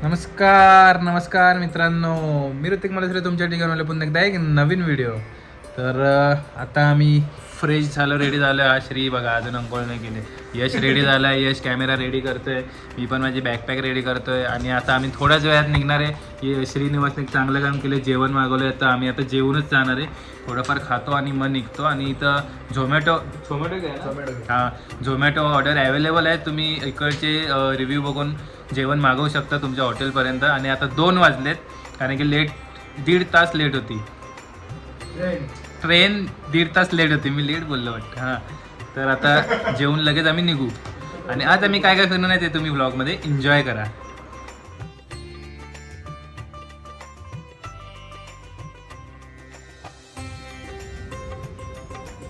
नमस्कार नमस्कार मित्रांनो, मी ऋतिक मलसरे तुमच्या ठिकाणी आलो पुन्हा एकदा एक नवीन व्हिडिओ. तर आता आम्ही फ्रेश झालो, रेडी झालो. हा श्री बघा अजून अंघोळ नाही केले. यश रेडी झाला आहे, यश कॅमेरा रेडी करतोय, मी पण माझी बॅकपॅक रेडी करतोय. आणि आता आम्ही थोड्याच वेळात निघणार आहे. श्रीनिवासने एक चांगलं काम केलं, जेवण मागवलं आहे. तर आम्ही आता जेवूनच जाणार आहे. थोडंफार खातो आणि मग निघतो. आणि इथं झोमॅटो ऑर्डर अवेलेबल आहे. तुम्ही इकडचे रिव्ह्यू बघून जेवण मागवू शकता तुमच्या हॉटेलपर्यंत. आणि आता 2 वाजलेत, कारण की 1.5 तास लेट होती ट्रेन. 1.5 तास लेट होती, मी लेट बोललो वाटतं. हां, तर आता जेवून लगेच आम्ही निघू. आणि आज आम्ही काय काय करणार आहे ते तुम्ही ब्लॉगमध्ये एन्जॉय करा.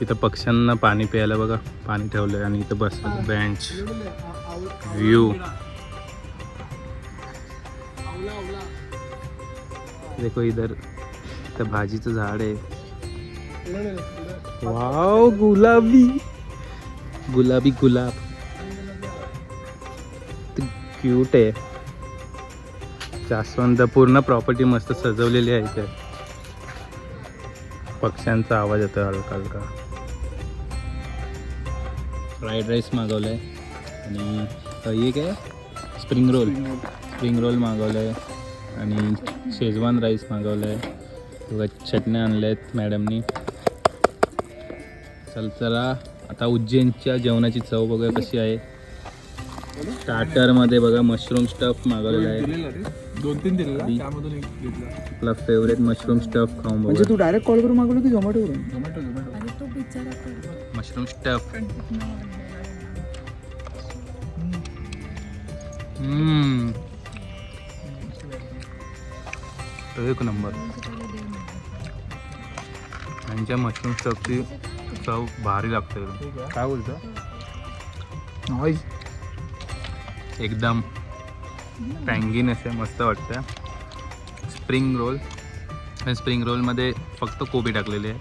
इथं पक्ष्यांना पाणी प्यायला बघा, पाणी ठेवलंय. आणि इथं बसायला बेंच, व्ह्यू. देखो इधर त्या भाजीचं झाड आहे. वाव, गुलाबी गुलाबी गुलाब, क्यूट आहे. जास्वंद, पूर्ण प्रॉपर्टी मस्त सजवलेली आहे इथे. पक्ष्यांचा आवाज येतो हलका हलका. फ्राईड राईस मागवलाय. आणि हे काय, स्प्रिंग रोल मागवलाय. आणि शेजवान राईस मागवलाय. चटण्या आणल्या आहेत मॅडमनी. चला आता उज्जैनच्या जेवणाची चव बघा कशी आहे. स्टार्टरमध्ये बघा मशरूम स्टफ मागवलेला आहे. 2-3 दिलेला, त्यामधून एक घेतला. आपला फेवरेट मशरूम स्टफ खाऊन बघा. म्हणजे तू डायरेक्ट कॉल करून मागवलं की झोमॅटोवरून? Mushroom stuff. एक नंबर. यांच्या मशरूम स्टफची चव भारी लागते. काय बोलतो, एकदम टँगीन असे मस्त वाटतं. स्प्रिंग रोलमध्ये फक्त कोबी टाकलेली आहे,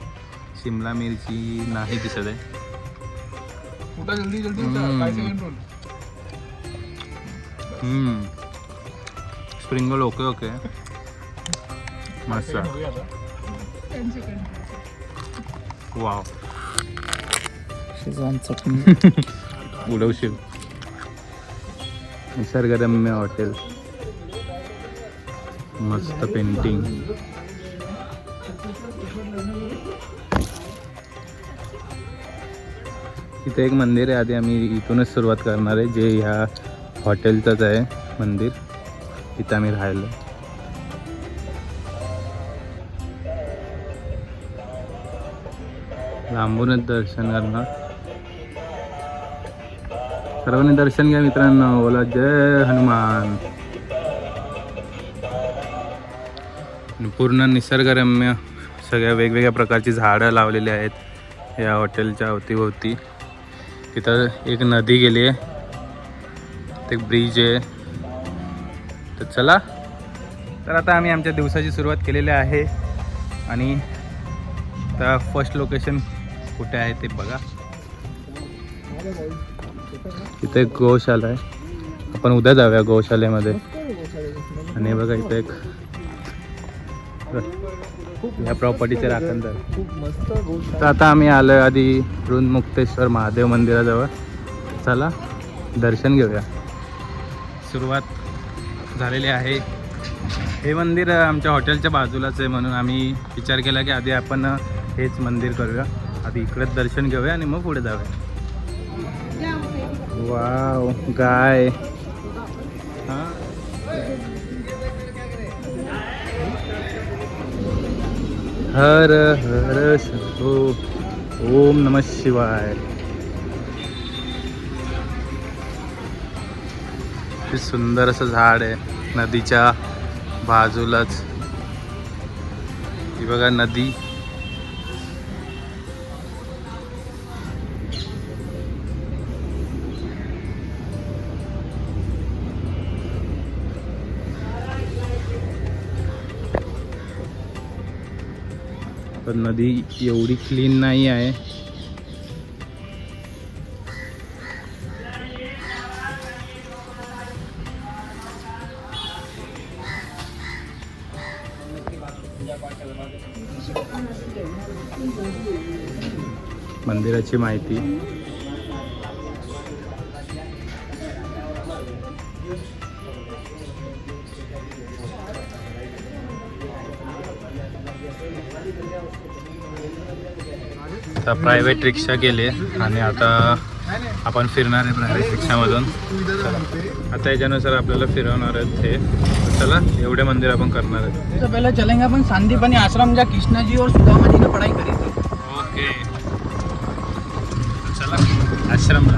शिमला मिरची नाही दिसत आहे. स्प्रिंग रोल ओके मस्त. वाव, उडवशील. निसर्गरम्य हॉटेल, मस्त पेंटिंग. इथे एक मंदिर आहे, आधी आम्ही इथूनच सुरुवात करणार आहे, जे ह्या हॉटेलचंच आहे मंदिर. इथं आम्ही राहिलो. लांबूनच दर्शन करणार. सर्वांनी दर्शन घ्या मित्रांनो. बोला जय हनुमान. पूर्ण निसर्गरम्य सगळ्या वेगवेगळ्या प्रकारची झाडं लावलेली आहेत या हॉटेलच्या अवतीभोवती. तिथं एक नदी गेली आहे, ते ब्रिज आहे. तर चला, तर आता आम्ही आमच्या दिवसाची सुरुवात केलेली आहे. आणि आता फर्स्ट लोकेशन कुठे आहे ते बघा. इथे एक गोशाला आहे, आपण उद्या जाऊया गोशालेमध्ये. आणि बघा इथे एक या प्रॉपर्टीचे राखणदार. तर आता आम्ही आलोय आधी ऋणमुक्तेश्वर महादेव मंदिराजवळ. चला दर्शन घेऊया. सुरुवात झालेली आहे. हे मंदिर आमच्या हॉटेलच्या बाजूलाच आहे, म्हणून आम्ही विचार केला की आधी आपण हेच मंदिर करूया. आधी इकडेच दर्शन घेऊया आणि मग पुढे जाऊया. वाव, गाय. हां, हर हर शंभो, ओम नमः शिवाय. हे सुंदर असं झाड आहे नदीच्या बाजूलाच. ही बघा नदी. पण नदी एवढी क्लीन नाही आहे. मंदिराची माहिती. आता प्रायव्हेट रिक्षा गेली आणि आता आपण फिरणार आहे प्रायव्हेट रिक्षामधून. आता याच्यानुसार आपल्याला फिरवणार आहेत ते. चला एवढे मंदिर आपण करणार आहेत. सबसे पहले चलेंगे अपन सांदीपनी आश्रम जहाँ कृष्णा जी और सुदामा जी ने पढ़ाई करी थी. ओके चला आश्रमला.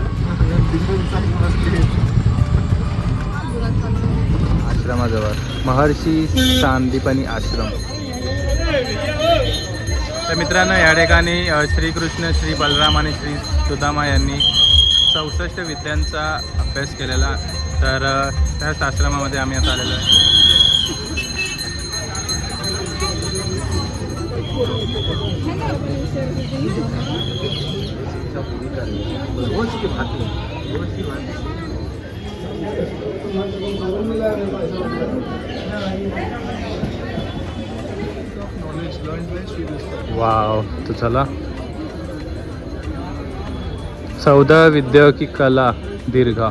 आश्रमाजवळ महर्षी सांदीपनी आश्रम. तर मित्रांनो या ठिकाणी श्रीकृष्ण, श्री बलराम आणि श्री सुदामा यांनी 64 विद्यांचा अभ्यास केलेला. तर त्याच आश्रमामध्ये आम्ही आता आलेलो आहे. वाव. तो चला 14 विद्या की कला दीर्घा.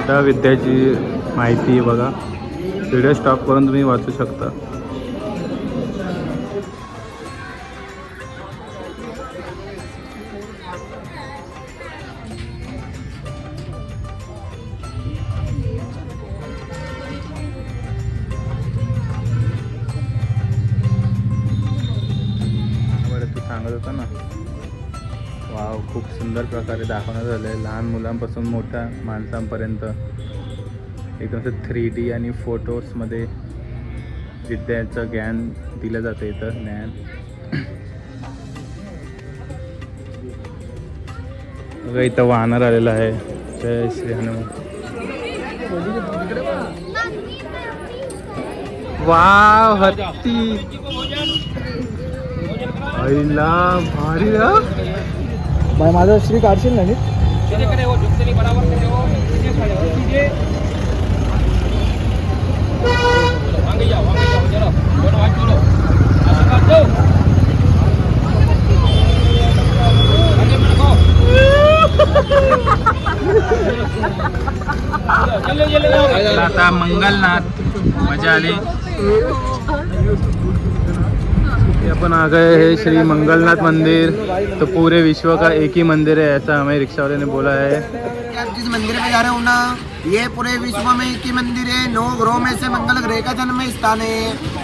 चौदा विद्याची माहिती आहे बघा. व्हिडिओ स्टॉप करून तुम्ही वाचू शकता. तू सांगत होता ना. वाव खूप सुंदर प्रकारे दाखवण्यात झालं आहे. लहान मुलांपासून मोठ्या माणसांपर्यंत एकदम 3D आणि फोटोजमध्ये विद्याचं ज्ञान दिलं जातं इथं. ज्ञान बघा इथं वाहणार आलेलं आहे. जय श्री हनुमान. वाव हत्ती. आईला भारी ना. भाई माझा श्री काढशील ना नीट. आता मंगलनाथ मजा आली. अपन आ गए हैं श्री मंगलनाथ मंदिर. तो पूरे विश्व का एक ही मंदिर है ऐसा हमें रिक्शा वाले ने बोला है. आप जिस मंदिर में जा रहे हो ना, ये पूरे विश्व में एक ही मंदिर है. 9 ग्रहों में से मंगल ग्रह का जन्म स्थान है.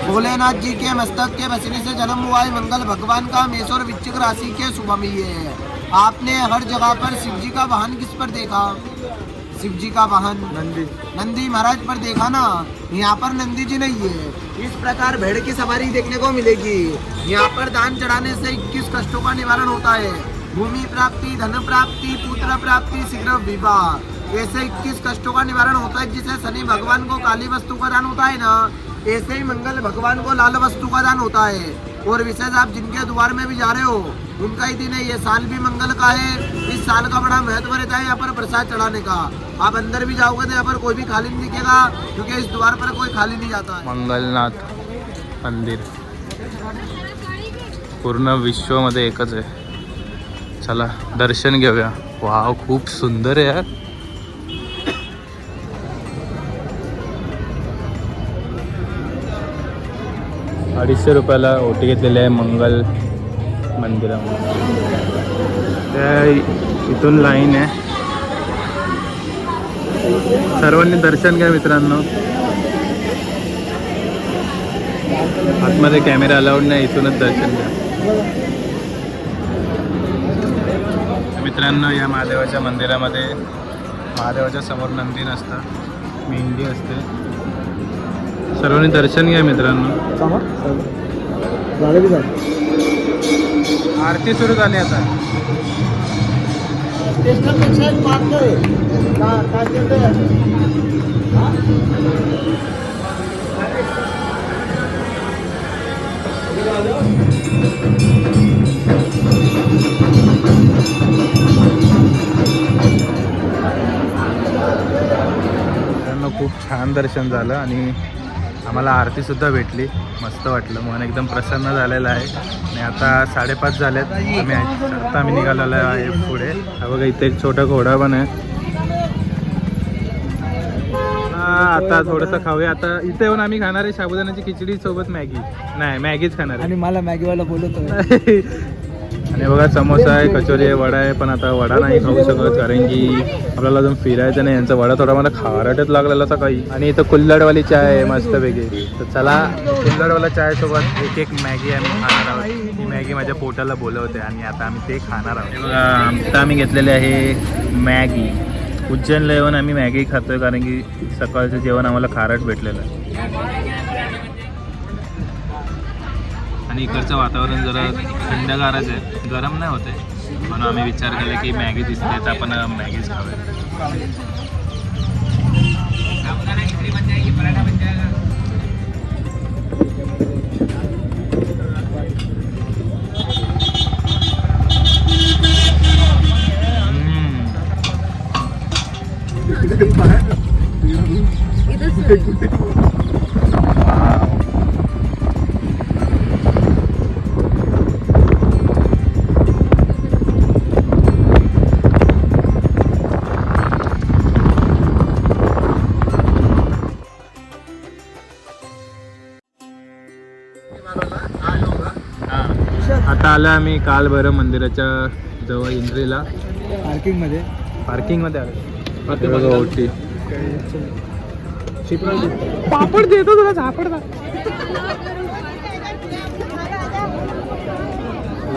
भोलेनाथ जी के मस्तक के बसने से जन्म हुआ है. मंगल भगवान का मेष और वृश्चिक राशि के शुभ में है. आपने हर जगह पर शिव जी का वाहन किस पर देखा? शिव जी का वाहन नंदी महाराज पर देखा ना. यहाँ पर नंदी जी नहीं है. इस प्रकार भेड़ की सवारी देखने को मिलेगी. यहाँ पर दान चढ़ाने से 21 कष्टों का निवारण होता है. भूमि प्राप्ति, धन प्राप्ति, पुत्र प्राप्ति, शीघ्र विवाह, ऐसे 21 कष्टों का निवारण होता है. जिसे शनि भगवान को काली वस्तु का दान होता है ना, ऐसे ही मंगल भगवान को लाल वस्तु का दान होता है. और विशेष आप जिनके द्वार में भी जा रहे हो उनका ही दिन है. ये साल भी मंगल का है. इस साल का बड़ा महत्व रहता है यहाँ पर प्रसाद चढ़ाने का. आप अंदर भी जाओगे तो यहाँ पर कोई भी खाली नहीं दिखेगा, क्योंकि इस द्वार पर कोई खाली नहीं जाता है. मंगलनाथ मंदिर पूर्ण विश्वमध्ये एकच आहे. चला दर्शन घेऊया. वाव खूप सुंदर आहे यार. ₹250 ओटी घेतलेली आहे मंगल मंदिरामध्ये. त्या इथून लाईन आहे. सर्वांनी दर्शन घ्या मित्रांनो. आतमध्ये कॅमेरा अलाउड नाही. इथूनच दर्शन घ्या. मित्रांनो, या महादेवाच्या मंदिरामध्ये महादेवाच्या समोर नंदी नसतं, मेंढी असते. सर्वांनी दर्शन घ्या मित्रांनो. आरती सुरू झाली आता. मित्रांनो, खूप छान दर्शन झालं आणि आम्हाला आरतीसुद्धा भेटली. मस्त वाटलं, मन एकदम प्रसन्न झालेलं आहे. आणि आता 5:30 झालेत. आम्ही निघालेलो आहे पुढे. हा बघा, इथे एक छोटा घोडा पण आहे. आता थोडंसं खाऊया. आता इथे येऊन आम्ही खाणार आहे साबुदाण्याची खिचडी सोबत मॅगी. नाही, मॅगीच खाणार आहे. आणि मला मॅगीवाला बोलवतो. आणि बघा, समोसा आहे, कचोरी आहे, वडा आहे. पण आता वडा नाही खाऊ शकत कारण की आपल्याला अजून फिरायचं नाही. यांचा वडा थोडा मला खाराटच लागलेला सकाळी. आणि इथं कुल्हडवाली चाय आहे मस्तपैकी. तर चला, कुल्हडवाला चायसोबत एक मॅगी आम्ही खाणार आहोत. ही मॅगी माझ्या पोटाला बोलवते आणि आता आम्ही ते खाणार आहोत. बघा, आता आम्ही घेतलेले आहे मॅगी. उज्जैनला येऊन आम्ही मॅगी खातोय कारण की सकाळचं जेवण आम्हाला खारट भेटलेलं आहे. आणि इकडचं वातावरण जरा थंडगारच आहे, गरम नाही होते. म्हणून आम्ही विचार केला की मॅगी दिसते तर आपण मॅगीच खाऊया. आता आलं आम्ही कालभैरव मंदिराच्या जवळ इंद्रीला. पार्किंगमध्ये आलो. ओटी पापड देतो तुला, झापड.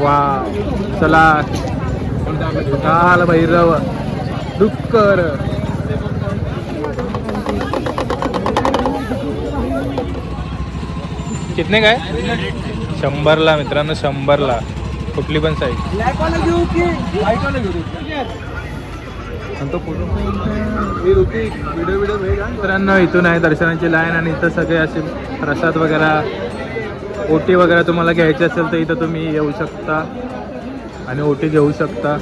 वा, चला काल भैरव डुक्कर. कितने काय? 100ला मित्रांनो, 100ला. कुठली पण साईज. मित्रांनो, इथून आहे दर्शनाची लाईन आणि इथं सगळे असे प्रसाद वगैरे, ओटी वगैरे तुम्हाला घ्यायची असेल तर इथं तुम्ही येऊ शकता आणि ओटी घेऊ शकता.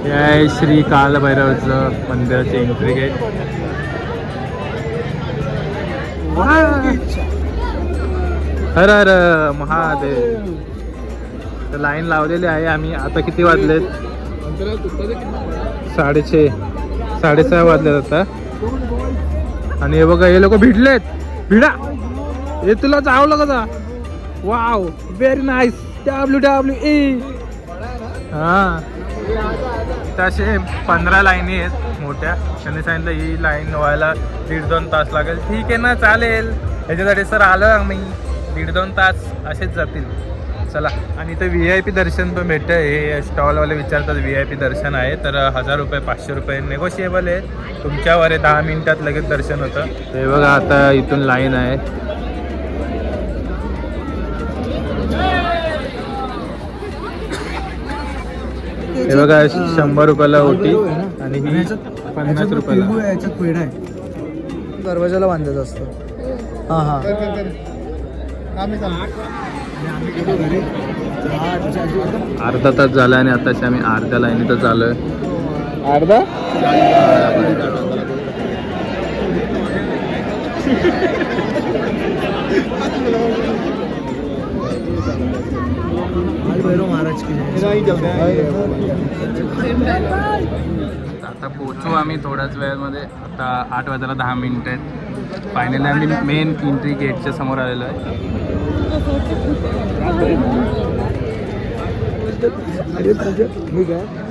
हे आहे श्री कालभैरवचं मंदिराचे एंट्री गेट. हर हर महादेव. तर लाईन लावलेली आहे आम्ही. आता किती वाजलेत? 6:30 वाजलेत आता. आणि हे बघा, हे लोक भिडलेत. भिडा, हे तुला चावलं कसा? Wow, very nice. WWE. हां, तसे 15 लाईनी आहेत मोठ्या. त्यांनी सांगितलं ही लाईन व्हायला 1.5-2 तास लागेल. ठीक आहे ना, चालेल. ह्याच्यासाठी सर आलो आम्ही. 1.5-2 तास असेच जातील. चला. आणि इथं VIP दर्शन पण भेटतं. हे स्टॉलवाले विचारतात VIP दर्शन आहे तर 1000 रुपये, 500 रुपये नेगोशिएबल आहे. तुमच्यावर आहे, 10 मिनिटात लगेच दर्शन होतं. हे बघा, आता इथून लाईन आहे. हे बघा, 100 रुपयाला ओटी आणि ही 50 रुपयाला. याच्यात पेढा आहे, दरवाजाला बांधायचं असतं. हां हां. अर्धा तास झाला आणि आताशी आम्ही अर्ध्या लाईनीतच चालू आहे. अर्धा महाराज की. आता पोचू आम्ही थोड्याच वेळामध्ये. आता 8 वाजायला 10 मिनिट आहेत. फायनली आम्ही मेन एंट्री गेटच्या समोर आलेलो आहे.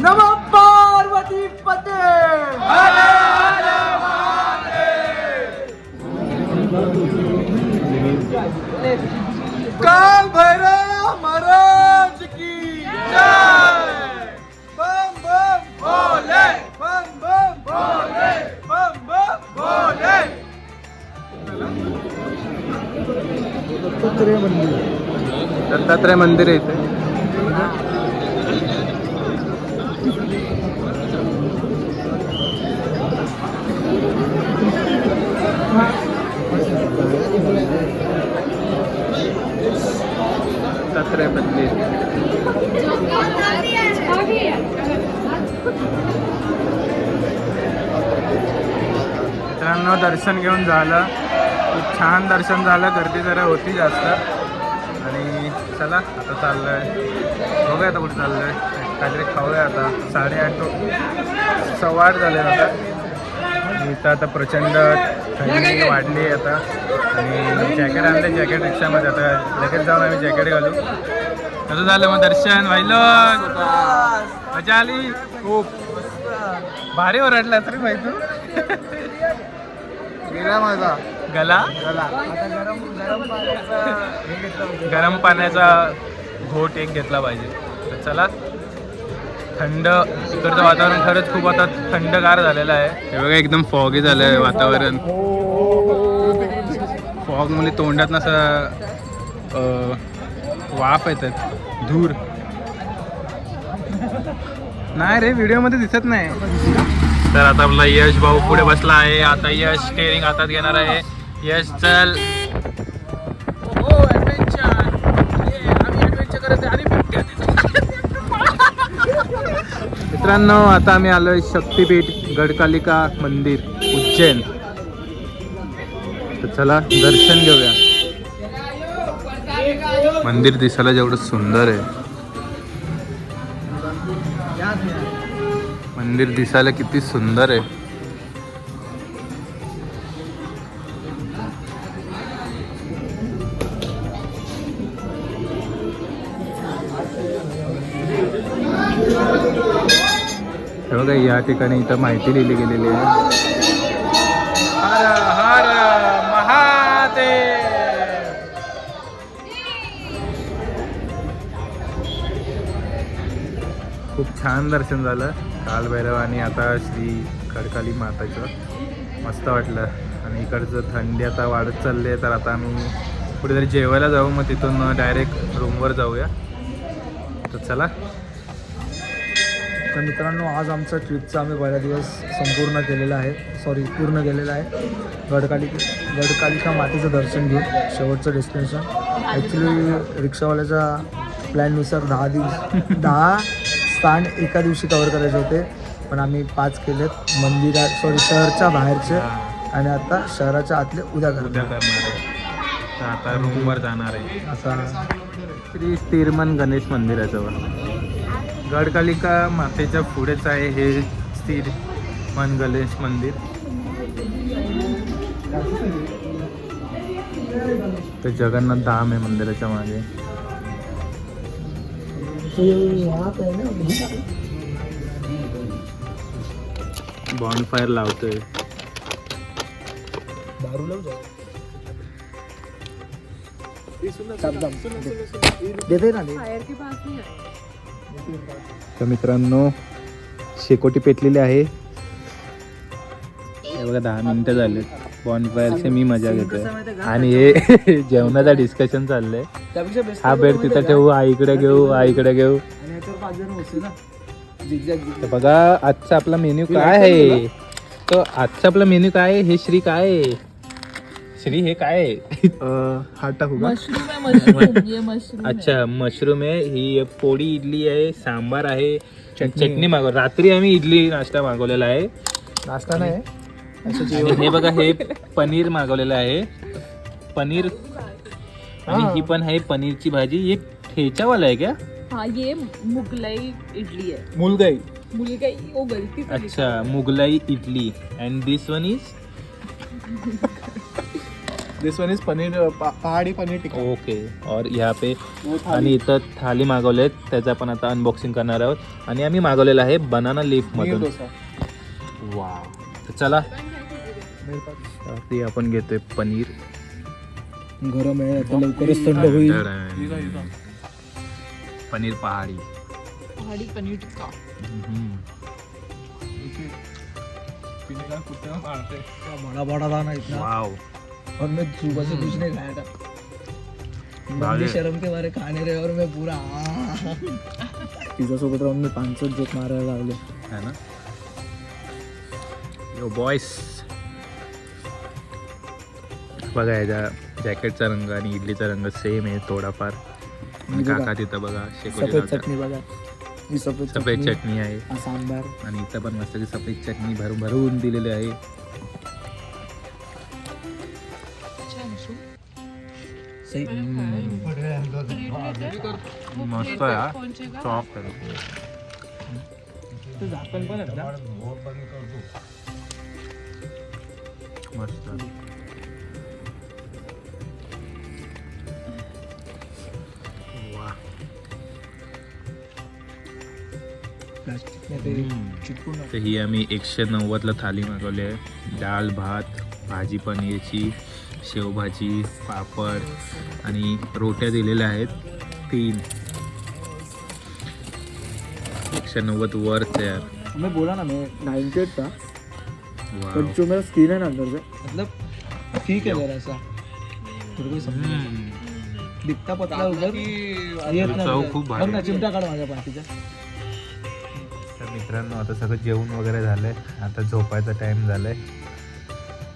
नमः पार्वती पते. काल भैरव दत्तात्रय मंदिर. दत्तात्रय मंदिर आहे इथे. दत्तात्रय मंदिर. मित्रांनो दर्शन घेऊन झालं, खूप छान दर्शन झालं. गर्दी जरा होती जास्त. आणि चला आता चाललोय, बघूया आता कुठे चाललोय. काहीतरी खाऊया आता. 8:30 8:15 झाले आता. इथं आता प्रचंड थंडी वाढली आहे आता. आणि जॅकेट आणले, जॅकेट रिक्षामध्ये. आता लगेच जाऊन आम्ही जॅकेट घालू. कसं झालं मग दर्शन व्हायलं? मजा आली खूप. भारी ओरडला तरी भाई तू. गेला माझा गला गरम पाण्याचा घोट एक घेतला पाहिजे. तर चला, थंड इकडचं वातावरण खरंच खूप आता थंडगार झालेलं आहे. हे बघा एकदम फॉगी झालं आहे वातावरण. फॉग मुळे तोंडात नसं वाफ येतात, धूर. नाही रे, व्हिडिओमध्ये दिसत नाही. तर आता आपला यश भाऊ पुढे बसला आहे. आता यश स्टेअरिंग हातात घेणार आहे. यश चल. मित्रांनो आता आम्ही आलोय शक्तीपीठ गडकालिका मंदिर उज्जैन. तर चला दर्शन घेऊया. मंदिर दिसायला जेवढं सुंदर आहे, मंदिर दिसायला किती सुंदर आहे. हे बघा या ठिकाणी इथं माहिती लिहिली गेलेली आहे. हर हर महादेव. खूप छान दर्शन झालं कालभैरव आणि आता श्री खडकाली माताचं. मस्त वाटलं. आणि इकडचं थंडी आता वाढत चालली आहे. तर आता आम्ही कुठेतरी जेवायला जाऊ, मग तिथून डायरेक्ट रूमवर जाऊया. तर चला. तर मित्रांनो आज आमचा ट्रिपचा आम्ही पहिला दिवस संपूर्ण केलेला आहे, पूर्ण केलेला आहे. गडकालिका मातेचं दर्शन घेऊन शेवटचं डेस्टिनेशन. ॲक्च्युली रिक्षावाल्याच्या प्लॅननुसार 10 स्थान एका दिवशी कवर करायचे होते, पण आम्ही 5 केलेत. शहरच्या बाहेरचे आणि आता शहराच्या आतले उद्या करणार आहे. तर आता रूमवर जाणार आहे. आता श्री स्थिरमन गणेश मंदिर आहे जवळ. गडकालिका मातेच्या पुढेच आहे हे स्थिरमन गणेश मंदिर. ते जगन्नाथ धाम आहे मंदिराच्या मागे. बॉनफायर लावतोय. देते ना. तर मित्रांनो शेकोटी पेटलेली आहे. हे बघा 10 मिनिटं झालेत. बॉनफायरचे मी मजा घेतोय आणि हे जेवणाचा डिस्कशन चाललंय. हा बेड तिथं ठेवू, आईकडे घेऊ, आईकडे घेऊ. तर बघा आजचा आपला मेन्यू काय आहे. तर आजचा आपला मेन्यू काय आहे. हे श्री काय आहे. श्री हे काय आहे. हात टाकू का. अच्छा मशरूम आहे. ही पोळी इडली आहे, सांबार आहे, चटणी मागव. रात्री आम्ही इडली नाश्ता मागवलेला आहे. नाश्ता नाही आणि हे बघा हे पनीर मागवलेलं आहे. पनीर आणि ही पण आहे पनीरची भाजी. ये ठेचावाला आहे क्या. हाँ ये मुगलाई इडली है. मुलगाई. वो गलती से अच्छा Mughlai idli. End this one is paneer पहाड़ी पनीर टिक्का. ओके. और यहाँ पे आणि इथं थाली मागवलेत, त्याचं आपण आता अनबॉक्सिंग करणार आहोत. आणि आम्ही मागवलेलं आहे बनाना लीफ मधून. वा. तर चला ते आपण घेतोय पनीर. गरम आहे आता लवकरच थंड होईल. पनीर पहाड़ी पनीर टिक्का. बड़ा बड़ा था ना इतना. वाव. और मैं सुबह से कुछ नहीं खाया था। बंदी शर्म के मारे खाने रहे और मैं पूरा पिझ्झा सोबत राहून मी 5 जोक मारायला लागले. है ना. यो बॉयस बघा याच्या जॅकेटचा रंग आणि इडलीचा रंग सेम आहे थोडाफार. आणि काका तिथं बघा शेकोटी सफेद लावतात. चटणी बघा, ही सफेद सफेद चटणी आहे हा सांबार. आणि इथं पण मस्त की सफेद चटणी भरून भरून दिलेली आहे. सही. मस्त आहे, सॉफ्ट आहे. झाकण पण आहे ना. मस्त. वा. प्लास्टिकने ते चिटकून तर ही आम्ही 190ला थाली मागवली आहे. डाळ भात, भाजी पनीरची, शेवभाजी, पापड आणि रोट्या दिलेल्या आहेत 3. 190 वरच यार. मैं बोला ना मैं 98 था, वाव. पर जो मेरा स्किन है ना अंदर से मतलब ठीक है जरा सा. तेरे को समझ दिखता पतला उधर येत चव खूप भारी बघ ना आहे. चिमटा काढ माझ्या पाठीचा. तर मित्रांनो आता सगळं जेवण वगैरे झालंय. आता झोपायचा टाईम झालाय,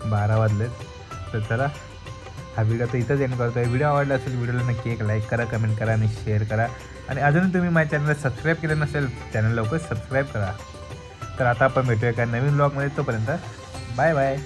12 वाजलेत. तर चला हा व्हिडिओ तर इथंच एंड करतोय. व्हिडिओ आवडला असेल व्हिडिओला नक्की एक लाईक करा, कमेंट करा आणि शेअर करा. आणि अजून तुम्ही माझ्या चॅनलला सबस्क्राईब केलं नसेल, चॅनल लवकर सबस्क्राईब करा. तर आता आपण भेटूया एका नवीन ब्लॉगमध्ये. तोपर्यंत बाय बाय.